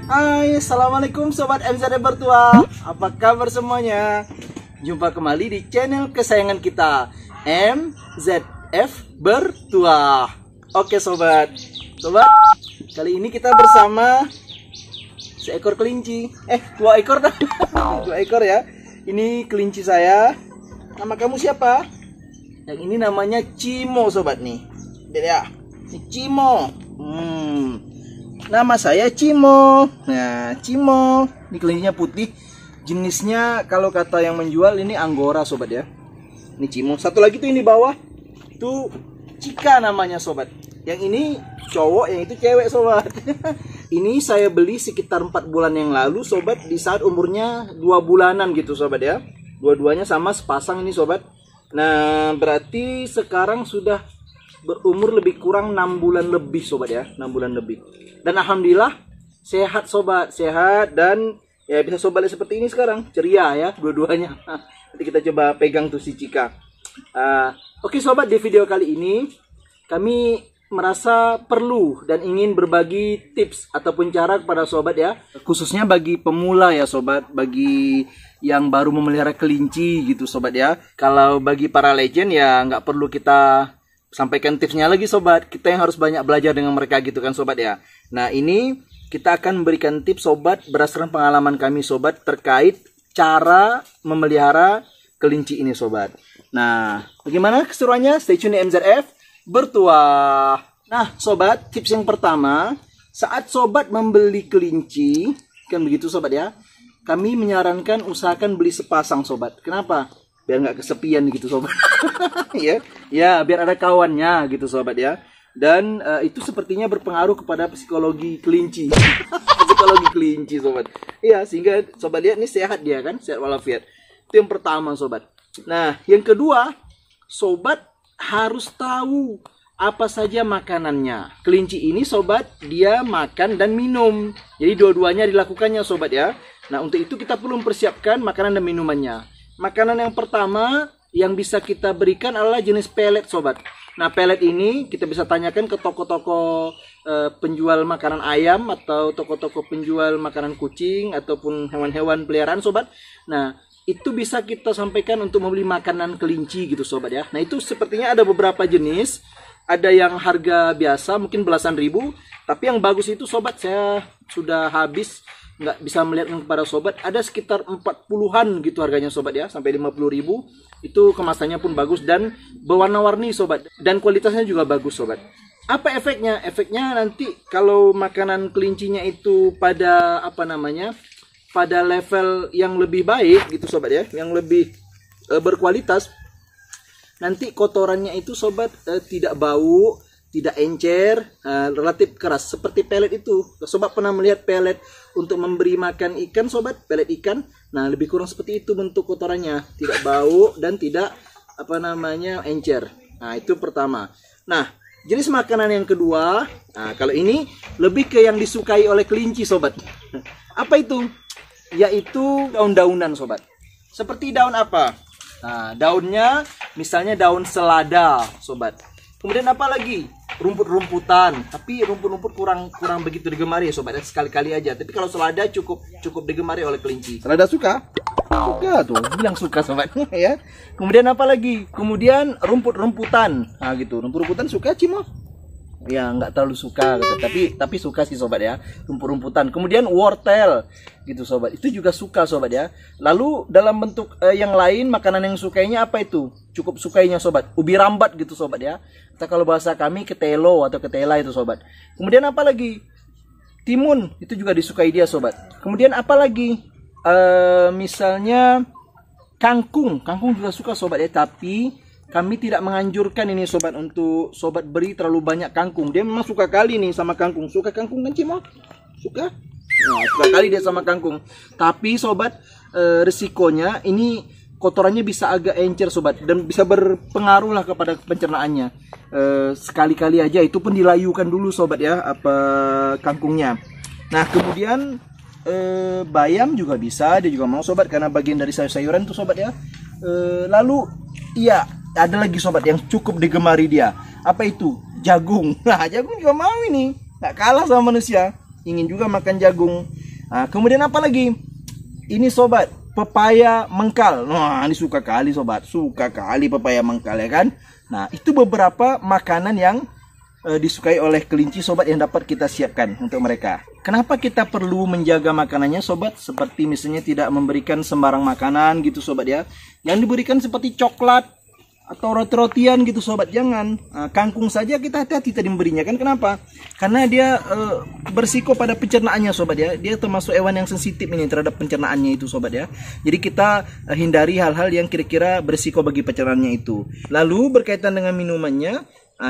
Hai, assalamualaikum sobat MZF Bertua. Apa kabar semuanya? Jumpa kembali di channel kesayangan kita, MZF Bertua. Oke sobat, kali ini kita bersama seekor kelinci. Dua ekor dah. Dua ekor ya. Ini kelinci saya. Nama kamu siapa? Yang ini namanya Cimo sobat nih. Lihat ya, ini Cimo. Nama saya Cimo. Nah, Cimo. Ini kelincinya putih. Jenisnya kalau kata yang menjual ini Anggora sobat ya. Ini Cimo. Satu lagi tuh ini bawah. Tuh Cika namanya sobat. Yang ini cowok, yang itu cewek sobat. Ini saya beli sekitar 4 bulan yang lalu sobat, di saat umurnya 2 bulanan gitu sobat ya. Dua-duanya sama sepasang ini sobat. Nah, berarti sekarang sudah berumur lebih kurang 6 bulan lebih sobat ya. 6 bulan lebih. Dan alhamdulillah sehat sobat, sehat dan ya bisa sobat lihat seperti ini sekarang, ceria ya dua-duanya. Nanti kita coba pegang tuh si Cika. Oke sobat, di video kali ini kami merasa perlu dan ingin berbagi tips ataupun cara kepada sobat ya, khususnya bagi pemula ya sobat, bagi yang baru memelihara kelinci gitu sobat ya. Kalau bagi para legend ya nggak perlu kita sampaikan tipsnya lagi sobat, kita yang harus banyak belajar dengan mereka gitu kan sobat ya. Nah, ini kita akan memberikan tips sobat berdasarkan pengalaman kami sobat terkait cara memelihara kelinci ini sobat. Nah, bagaimana keseruannya? Stay tune di MZF Bertua. Nah sobat, tips yang pertama, saat sobat membeli kelinci, kan begitu sobat ya, kami menyarankan usahakan beli sepasang sobat. Kenapa? Biar nggak kesepian gitu sobat. ya biar ada kawannya gitu sobat ya. Dan itu sepertinya berpengaruh kepada psikologi kelinci. Psikologi kelinci sobat. Iya, sehingga sobat lihat nih sehat dia kan, sehat walafiat. Itu yang pertama sobat. Nah, yang kedua, sobat harus tahu apa saja makanannya. Kelinci ini sobat, dia makan dan minum. Jadi dua-duanya dilakukannya sobat ya. Nah, untuk itu kita perlu mempersiapkan makanan dan minumannya. Makanan yang pertama yang bisa kita berikan adalah jenis pelet sobat. Nah, pelet ini kita bisa tanyakan ke toko-toko penjual makanan ayam atau toko-toko penjual makanan kucing ataupun hewan-hewan peliharaan sobat. Nah, itu bisa kita sampaikan untuk membeli makanan kelinci gitu sobat ya. Nah, itu sepertinya ada beberapa jenis. Ada yang harga biasa mungkin belasan ribu, tapi yang bagus itu sobat saya sudah habis, nggak bisa melihat kepada sobat, ada sekitar 40-an gitu harganya sobat ya, sampai 50.000. Itu kemasannya pun bagus dan berwarna-warni sobat, dan kualitasnya juga bagus sobat. Apa efeknya? Efeknya nanti kalau makanan kelincinya itu pada pada level yang lebih baik gitu sobat ya, yang lebih berkualitas, nanti kotorannya itu sobat tidak bau, tidak encer, relatif keras seperti pelet itu. Sobat pernah melihat pelet untuk memberi makan ikan sobat, pelet ikan? Nah, lebih kurang seperti itu bentuk kotorannya, tidak bau dan tidak encer. Nah, itu pertama. Nah, jenis makanan yang kedua, nah kalau ini lebih ke yang disukai oleh kelinci sobat. Apa itu? Yaitu daun-daunan sobat. Seperti daun apa? Nah, daunnya misalnya daun selada sobat. Kemudian apa lagi? Rumput-rumputan. Tapi rumput-rumput kurang begitu digemari ya sobat. Sekali-kali aja. Tapi kalau selada cukup digemari oleh kelinci. Selada suka? Suka tuh. Bilang suka sobat ya. Kemudian apa lagi? Kemudian rumput-rumputan. Nah gitu. Rumput-rumputan suka Cimo? Ya nggak terlalu suka gitu. Tapi suka sih sobat ya, rumput-rumputan. Kemudian wortel gitu sobat, itu juga suka sobat ya. Lalu dalam bentuk yang lain, makanan yang sukainya apa itu? Cukup sukainya sobat, ubi rambat gitu sobat ya. Atau kalau bahasa kami ketelo atau ketela itu sobat. Kemudian apa lagi? Timun, itu juga disukai dia sobat. Kemudian apa lagi? Misalnya kangkung juga suka sobat ya. Tapi kami tidak menganjurkan ini sobat untuk sobat beri terlalu banyak kangkung. Dia memang suka kali nih sama kangkung. Suka kangkung kan Cimo? Suka? Nah, suka kali dia sama kangkung. Tapi sobat, risikonya ini kotorannya bisa agak encer sobat, dan bisa berpengaruh lah kepada pencernaannya. Sekali-kali aja, itu pun dilayukan dulu sobat ya, kangkungnya. Nah, kemudian bayam juga bisa, dia juga mau sobat, karena bagian dari sayur-sayuran tuh sobat ya. Lalu iya, ada lagi sobat yang cukup digemari dia. Apa itu? Jagung. Nah, jagung juga mau ini. Nggak kalah sama manusia. Ingin juga makan jagung. Nah, kemudian apa lagi? Ini sobat, pepaya mengkal. Nah, ini suka kali sobat, suka kali pepaya mengkal ya kan. Nah, itu beberapa makanan yang disukai oleh kelinci sobat yang dapat kita siapkan untuk mereka. Kenapa kita perlu menjaga makanannya sobat? Seperti misalnya tidak memberikan sembarang makanan gitu sobat ya. Yang diberikan seperti coklat atau roti-rotian gitu sobat, jangan. Kangkung saja kita hati-hati tadi memberinya kan. Kenapa? Karena dia bersiko pada pencernaannya sobat ya. Dia termasuk hewan yang sensitif ini terhadap pencernaannya itu sobat ya. Jadi kita hindari hal-hal yang kira-kira bersiko bagi pencernaannya itu. Lalu berkaitan dengan minumannya,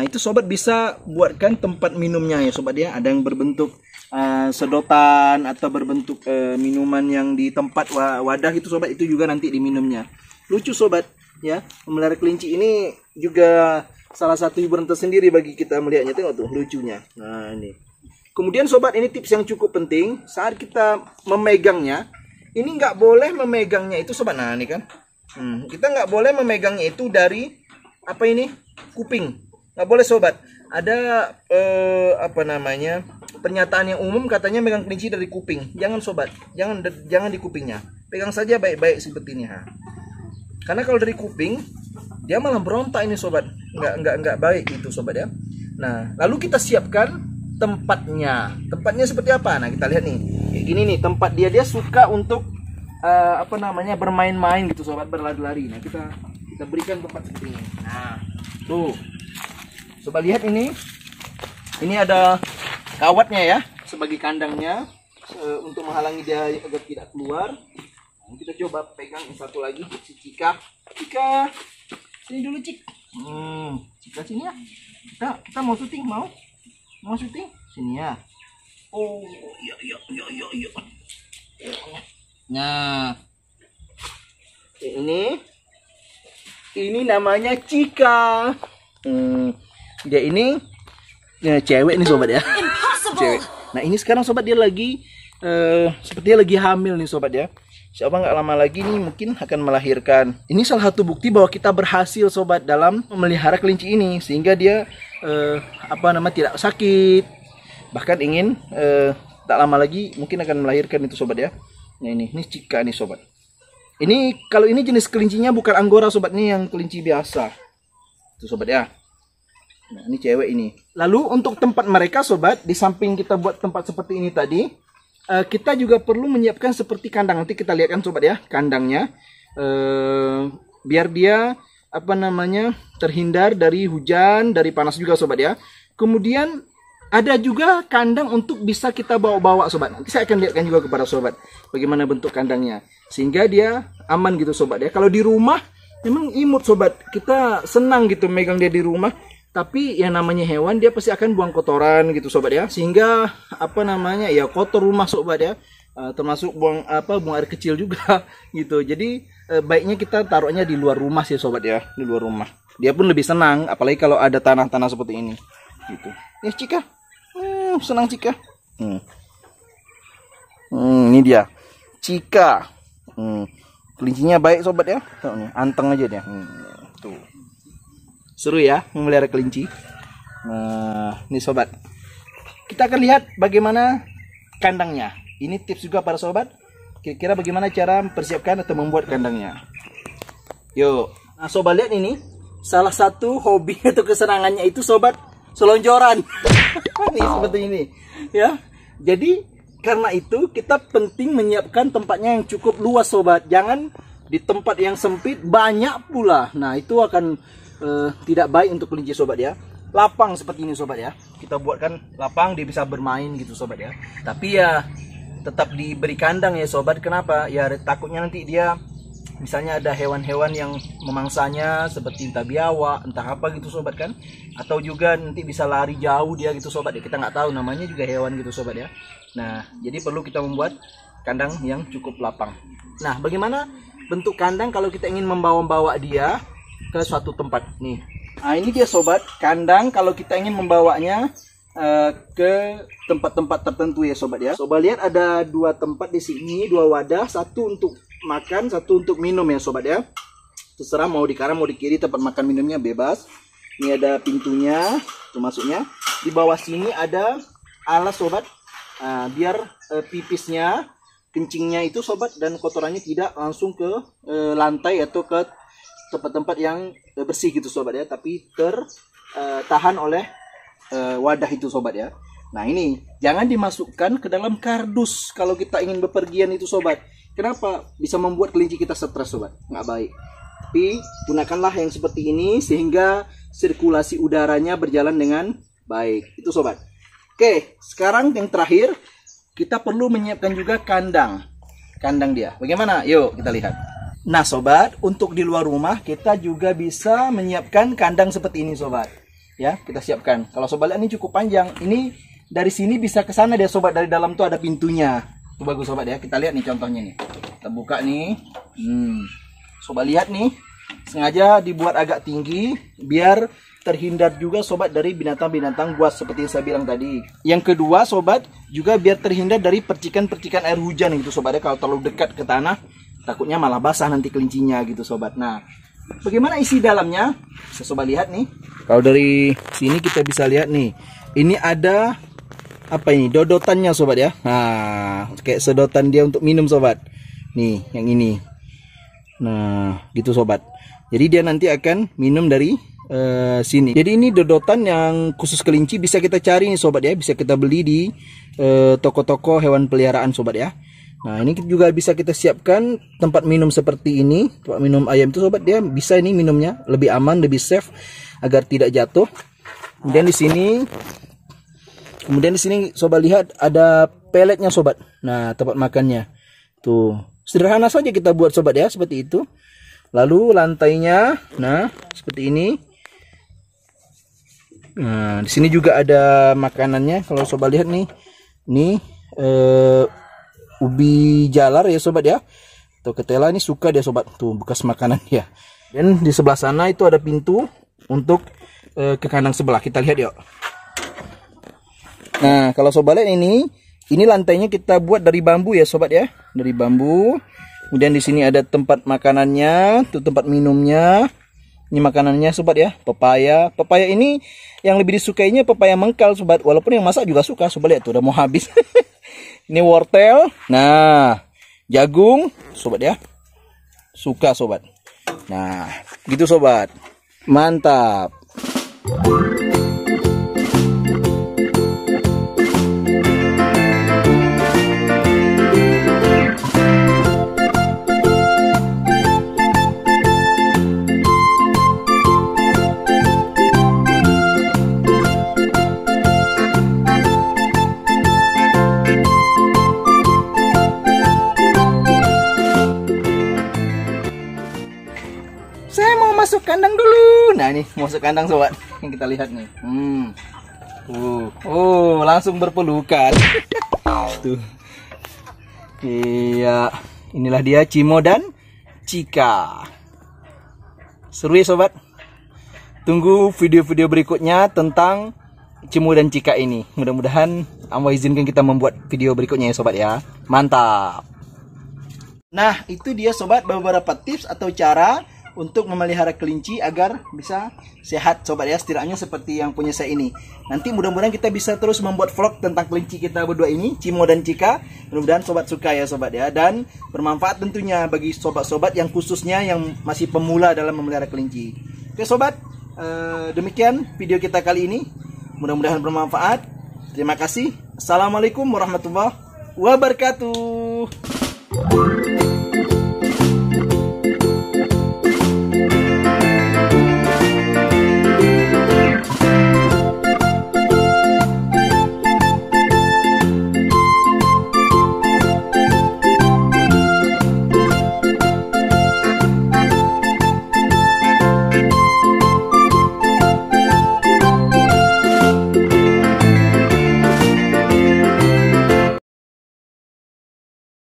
itu sobat bisa buatkan tempat minumnya ya sobat ya. Ada yang berbentuk sedotan atau berbentuk minuman yang di tempat wadah gitu sobat, itu juga nanti diminumnya. Lucu sobat ya, memelihara kelinci ini juga salah satu hiburan tersendiri bagi kita melihatnya. Tengok tuh lucunya. Nah ini. Kemudian sobat, ini tips yang cukup penting saat kita memegangnya. Ini nggak boleh memegangnya itu sobat. Nah ini kan, kita nggak boleh memegangnya itu dari apa ini, kuping. Nggak boleh sobat. Ada apa namanya, pernyataan yang umum katanya megang kelinci dari kuping. Jangan sobat, jangan di kupingnya. Pegang saja baik-baik seperti ini. Karena kalau dari kuping dia malah berontak ini sobat, nggak baik itu sobat ya. Nah lalu kita siapkan tempatnya seperti apa. Nah kita lihat nih, kayak gini nih tempat dia suka untuk apa namanya, bermain-main gitu sobat, berlari-lari. Nah kita berikan tempat seperti ini. Nah tuh sobat lihat, ini ada kawatnya ya sebagai kandangnya untuk menghalangi dia agar tidak keluar. Kita coba pegang yang satu lagi, si Cika, sini dulu Cik. Cika sini ya. Kita mau syuting, mau syuting sini ya. Oh iya. Nah ini namanya Cika. Dia ini cewek nih sobat ya. Cewek. Nah ini sekarang sobat dia lagi sepertinya lagi hamil nih sobat ya. Siapa nggak lama lagi nih mungkin akan melahirkan. Ini salah satu bukti bahwa kita berhasil sobat dalam memelihara kelinci ini, sehingga dia tidak sakit. Bahkan ingin tak lama lagi mungkin akan melahirkan itu sobat ya. Nah ini Cika nih sobat. Ini kalau ini jenis kelincinya bukan Anggora sobat, nih yang kelinci biasa. Itu sobat ya. Nah ini cewek ini. Lalu untuk tempat mereka sobat, di samping kita buat tempat seperti ini tadi, kita juga perlu menyiapkan seperti kandang. Nanti kita lihat kan sobat ya, kandangnya biar dia terhindar dari hujan, dari panas juga sobat ya. Kemudian ada juga kandang untuk bisa kita bawa-bawa sobat. Nanti saya akan lihatkan juga kepada sobat bagaimana bentuk kandangnya, sehingga dia aman gitu sobat ya. Kalau di rumah memang imut sobat, kita senang gitu megang dia di rumah. Tapi yang namanya hewan dia pasti akan buang kotoran gitu sobat ya, sehingga kotor rumah sobat ya, termasuk buang air kecil juga gitu. Jadi baiknya kita taruhnya di luar rumah sih sobat ya, di luar rumah. Dia pun lebih senang, apalagi kalau ada tanah-tanah seperti ini gitu. Cika, senang Cika. Ini dia Cika. Kelincinya baik sobat ya, tuh nih, anteng aja dia. Tuh. Seru ya memelihara kelinci. Nah, ini sobat, kita akan lihat bagaimana kandangnya. Ini tips juga para sobat, kira-kira bagaimana cara mempersiapkan atau membuat kandangnya. Yuk. Nah sobat lihat, ini salah satu hobi atau kesenangannya itu sobat, selonjoran. Ini seperti ini ya. Jadi karena itu kita penting menyiapkan tempatnya yang cukup luas sobat. Jangan di tempat yang sempit banyak pula. Nah itu akan tidak baik untuk kelinci sobat ya. Lapang seperti ini sobat ya, kita buatkan lapang, dia bisa bermain gitu sobat ya. Tapi ya tetap diberi kandang ya sobat. Kenapa? Ya takutnya nanti dia misalnya ada hewan-hewan yang memangsanya seperti entah biawak, entah apa gitu sobat kan. Atau juga nanti bisa lari jauh dia gitu sobat ya, kita nggak tahu, namanya juga hewan gitu sobat ya. Nah jadi perlu kita membuat kandang yang cukup lapang. Nah bagaimana bentuk kandang kalau kita ingin membawa dia ke suatu tempat nih. Nah ini dia sobat, kandang kalau kita ingin membawanya ke tempat-tempat tertentu ya sobat ya. Sobat lihat ada dua tempat di sini, dua wadah, satu untuk makan, satu untuk minum ya sobat ya. Terserah mau di kanan mau di kiri, tempat makan minumnya bebas. Ini ada pintunya, itu masuknya. Di bawah sini ada alas sobat, biar pipisnya, kencingnya itu sobat, dan kotorannya tidak langsung ke lantai atau ke tempat-tempat yang bersih gitu sobat ya, tapi tertahan oleh wadah itu sobat ya. Nah ini jangan dimasukkan ke dalam kardus kalau kita ingin bepergian itu sobat. Kenapa? Bisa membuat kelinci kita stres sobat, nggak baik. Tapi gunakanlah yang seperti ini sehingga sirkulasi udaranya berjalan dengan baik itu sobat. Oke, sekarang yang terakhir kita perlu menyiapkan juga kandang dia. Bagaimana? Yuk kita lihat. Nah sobat, untuk di luar rumah kita juga bisa menyiapkan kandang seperti ini sobat. Ya, kita siapkan. Kalau sobat lihat ini cukup panjang. Ini dari sini bisa ke sana dia sobat. Dari dalam tuh ada pintunya. Itu bagus sobat ya. Kita lihat nih contohnya nih. Kita buka nih. Sobat lihat nih. Sengaja dibuat agak tinggi biar terhindar juga sobat dari binatang-binatang buas seperti yang saya bilang tadi. Yang kedua sobat, juga biar terhindar dari percikan-percikan air hujan gitu sobat ya. Kalau terlalu dekat ke tanah, takutnya malah basah nanti kelincinya gitu sobat. Nah, bagaimana isi dalamnya? Bisa sobat lihat nih. Kalau dari sini kita bisa lihat nih. Ini ada apa ini? Dodotannya sobat ya. Nah, kayak sedotan dia untuk minum sobat. Nih, yang ini. Nah, gitu sobat. Jadi dia nanti akan minum dari sini. Jadi ini dodotan yang khusus kelinci, bisa kita cari nih sobat ya. Bisa kita beli di toko-toko hewan peliharaan sobat ya. Nah ini juga bisa kita siapkan tempat minum seperti ini. Tempat minum ayam itu sobat, dia bisa ini minumnya lebih aman, lebih safe agar tidak jatuh. Kemudian di sini sobat lihat ada peletnya sobat. Nah tempat makannya tuh sederhana saja kita buat sobat ya, seperti itu. Lalu lantainya, nah seperti ini. Nah di sini juga ada makanannya. Kalau sobat lihat nih, ini ubi jalar ya sobat ya, atau ketela, ini suka dia sobat, tuh bekas makanan ya. Dan di sebelah sana itu ada pintu untuk ke kandang sebelah. Kita lihat yuk. Nah kalau sobat lihat ini lantainya kita buat dari bambu ya sobat ya, dari bambu. Kemudian di sini ada tempat makanannya, tuh tempat minumnya. Ini makanannya sobat ya, pepaya. Pepaya ini yang lebih disukainya pepaya mengkal sobat, walaupun yang masak juga suka. Sobat lihat tuh udah mau habis. Ini wortel. Nah, jagung sobat ya. Suka sobat. Nah, gitu sobat. Mantap. Masuk kandang dulu. Nah ini masuk kandang sobat, yang kita lihat nih. Langsung berpelukan. Tuh. Iya, inilah dia Cimo dan Cika. Seru ya sobat. Tunggu video-video berikutnya tentang Cimo dan Cika ini. Mudah-mudahan Allah izinkan kita membuat video berikutnya ya sobat ya. Mantap. Nah itu dia sobat, beberapa tips atau cara untuk memelihara kelinci agar bisa sehat sobat ya, setidaknya seperti yang punya saya ini. Nanti mudah-mudahan kita bisa terus membuat vlog tentang kelinci kita berdua ini, Cimo dan Cika. Mudah-mudahan sobat suka ya sobat ya, dan bermanfaat tentunya bagi sobat-sobat yang khususnya yang masih pemula dalam memelihara kelinci. Oke sobat, demikian video kita kali ini, mudah-mudahan bermanfaat. Terima kasih. Assalamualaikum warahmatullahi wabarakatuh.